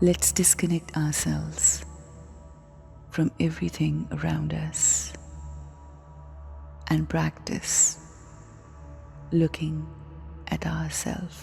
Let's disconnect ourselves from everything around us and practice looking at ourselves.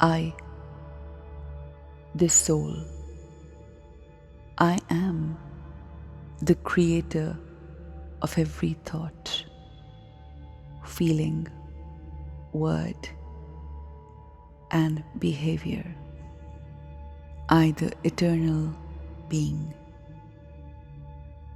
I, this soul, I am the creator of every thought, feeling, word, and behavior. I, the eternal being.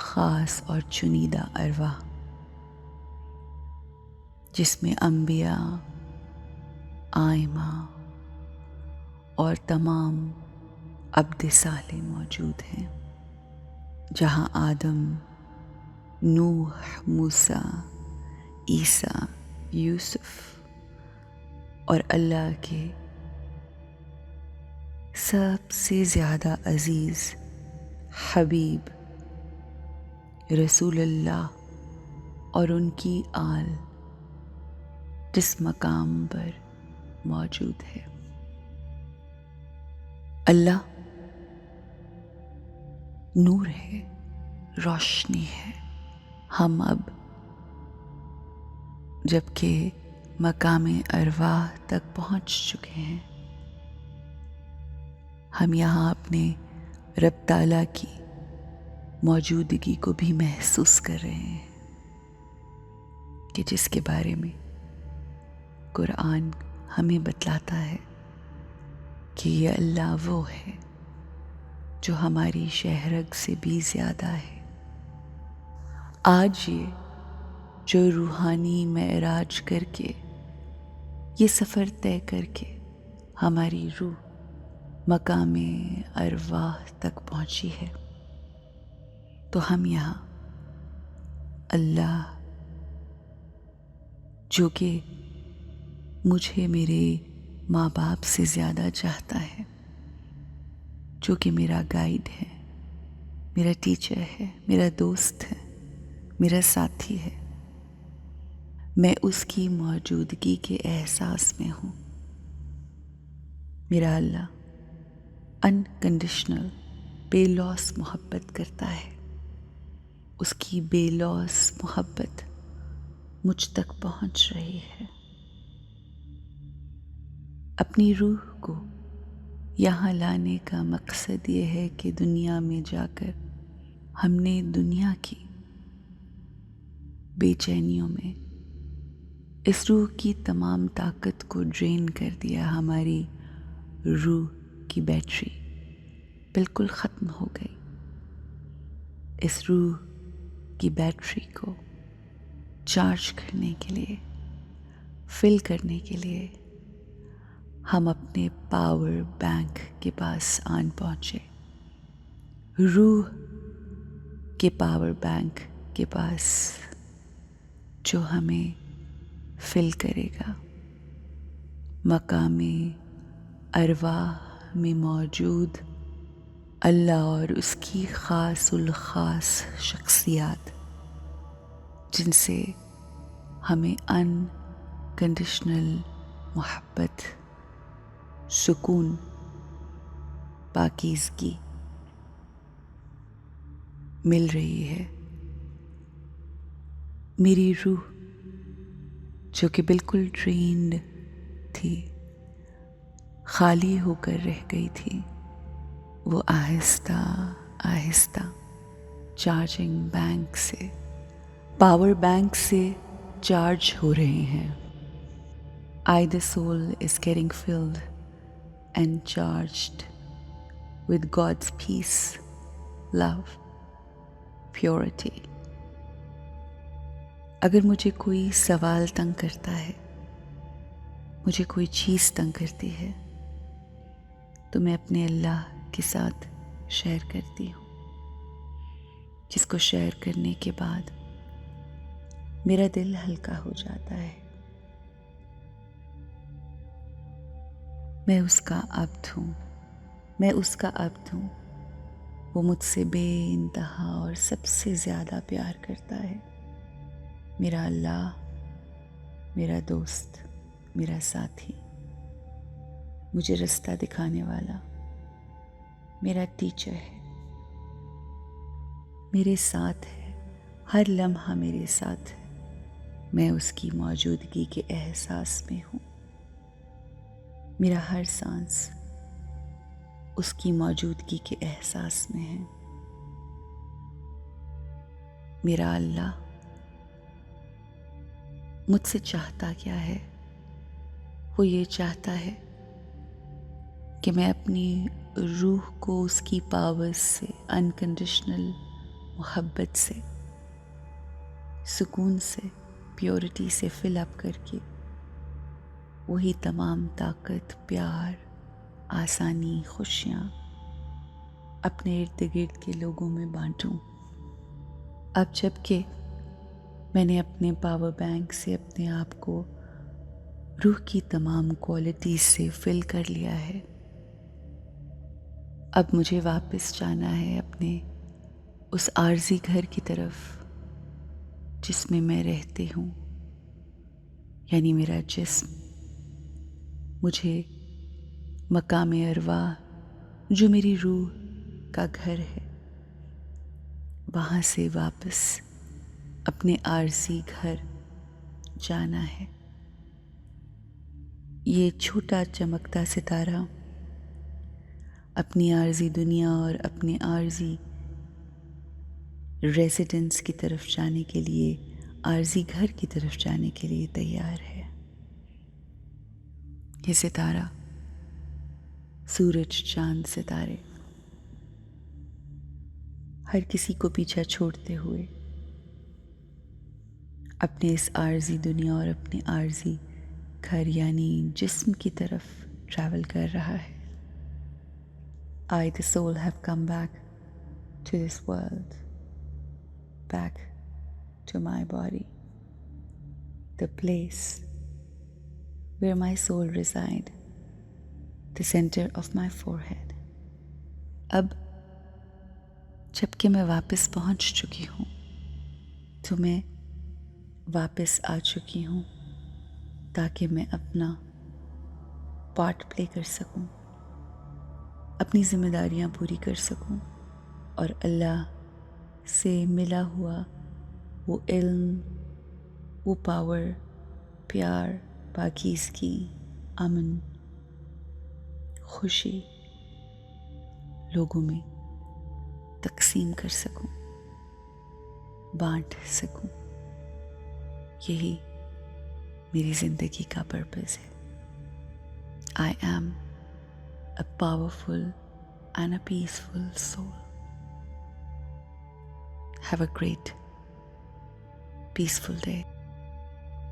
خاص اور چنیدہ ارواح، جس میں انبیاء، آئمہ اور تمام عبد صالح موجود ہیں، جہاں آدم، نوح، موسیٰ، عیسیٰ، یوسف اور اللہ کے سب سے زیادہ عزیز حبیب رسول اللہ اور ان کی آل جس مقام پر موجود ہے۔ اللہ نور ہے، روشنی ہے۔ ہم اب جبکہ مقام ارواح تک پہنچ چکے ہیں، ہم یہاں اپنے رب تعالیٰ کی موجودگی کو بھی محسوس کر رہے ہیں، کہ جس کے بارے میں قرآن ہمیں بتلاتا ہے کہ یہ اللہ وہ ہے جو ہماری شہرگ سے بھی زیادہ ہے۔ آج یہ جو روحانی معراج کر کے، یہ سفر طے کر کے ہماری روح مقام ارواح تک پہنچی ہے، تو ہم یہاں اللہ جو کہ مجھے میرے ماں باپ سے زیادہ چاہتا ہے، جو کہ میرا گائیڈ ہے، میرا ٹیچر ہے، میرا دوست ہے، میرا ساتھی ہے، میں اس کی موجودگی کے احساس میں ہوں۔ میرا اللہ انکنڈیشنل بے لوث محبت کرتا ہے، اس کی بے لوث محبت مجھ تک پہنچ رہی ہے۔ اپنی روح کو یہاں لانے کا مقصد یہ ہے کہ دنیا میں جا کر ہم نے دنیا کی بے چینیوں میں اس روح کی تمام طاقت کو ڈرین کر دیا۔ ہماری روح کی بیٹری بالکل ختم ہو گئی۔ اس روح کی بیٹری کو چارج کرنے کے لیے، فل کرنے کے لیے ہم اپنے پاور بینک کے پاس آن پہنچے، روح کے پاور بینک کے پاس، جو ہمیں فل کرے گا مقام ارواح میں موجود اللہ اور اس کی خاص الخاص شخصیات، جن سے ہمیں انکنڈیشنل محبت، سکون، پاکیزگی مل رہی ہے۔ میری روح جو کہ بالکل ڈرینڈ تھی، خالی ہو کر رہ گئی تھی، وہ آہستہ آہستہ چارجنگ بینک سے، پاور بینک سے چارج ہو رہے ہیں۔ The soul is getting filled and charged with God's peace, love, purity۔ اگر مجھے کوئی سوال تنگ کرتا ہے، مجھے کوئی چیز تنگ کرتی ہے، تو میں اپنے اللہ کے ساتھ شیئر کرتی ہوں، جس کو شیئر کرنے کے بعد میرا دل ہلکا ہو جاتا ہے۔ میں اس کا عبد ہوں، میں اس کا عبد ہوں۔ وہ مجھ سے بے انتہا اور سب سے زیادہ پیار کرتا ہے۔ میرا اللہ، میرا دوست، میرا ساتھی، مجھے رستہ دکھانے والا، میرا ٹیچر ہے، میرے ساتھ ہے، ہر لمحہ میرے ساتھ ہے۔ میں اس کی موجودگی کے احساس میں ہوں۔ میرا ہر سانس اس کی موجودگی کے احساس میں ہے۔ میرا اللہ مجھ سے چاہتا کیا ہے؟ وہ یہ چاہتا ہے کہ میں اپنی روح کو اس کی پاور سے، انکنڈیشنل محبت سے، سکون سے، پیورٹی سے فل اپ کر کے وہی تمام طاقت، پیار، آسانی، خوشیاں اپنے ارد گرد کے لوگوں میں بانٹوں۔ اب جب کہ میں نے اپنے پاور بینک سے اپنے آپ کو روح کی تمام کوالٹیز سے فل کر لیا ہے، اب مجھے واپس جانا ہے اپنے اس عارضی گھر کی طرف جس میں میں رہتی ہوں، یعنی میرا جسم۔ مجھے مقام ارواح جو میری روح کا گھر ہے، وہاں سے واپس اپنے عارضی گھر جانا ہے۔ یہ چھوٹا چمکتا ستارہ اپنی عارضی دنیا اور اپنے عارضی ریزیڈنس کی طرف جانے کے لیے، عارضی گھر کی طرف جانے کے لیے تیار ہے۔ یہ ستارہ، سورج، چاند، ستارے، ہر کسی کو پیچھا چھوڑتے ہوئے اپنے اس عارضی دنیا اور اپنے عارضی گھر یعنی جسم کی طرف ٹریول کر رہا ہے۔ I, the soul, have come back to this world, back to my body, the place where my soul resides, the center of my forehead. اب جب کہ میں واپس پہنچ چکی ہوں تو میں واپس آ چکی ہوں تاکہ میں اپنا پارٹ پلے کر سکوں، اپنی ذمہ داریاں پوری کر سکوں، اور اللہ سے ملا ہوا وہ علم، وہ پاور، پیار، پاکیزگی، امن، خوشی لوگوں میں تقسیم کر سکوں، بانٹ سکوں۔ یہی میری زندگی کا پرپس ہے۔ I am a powerful and a peaceful soul. Have a great, peaceful day.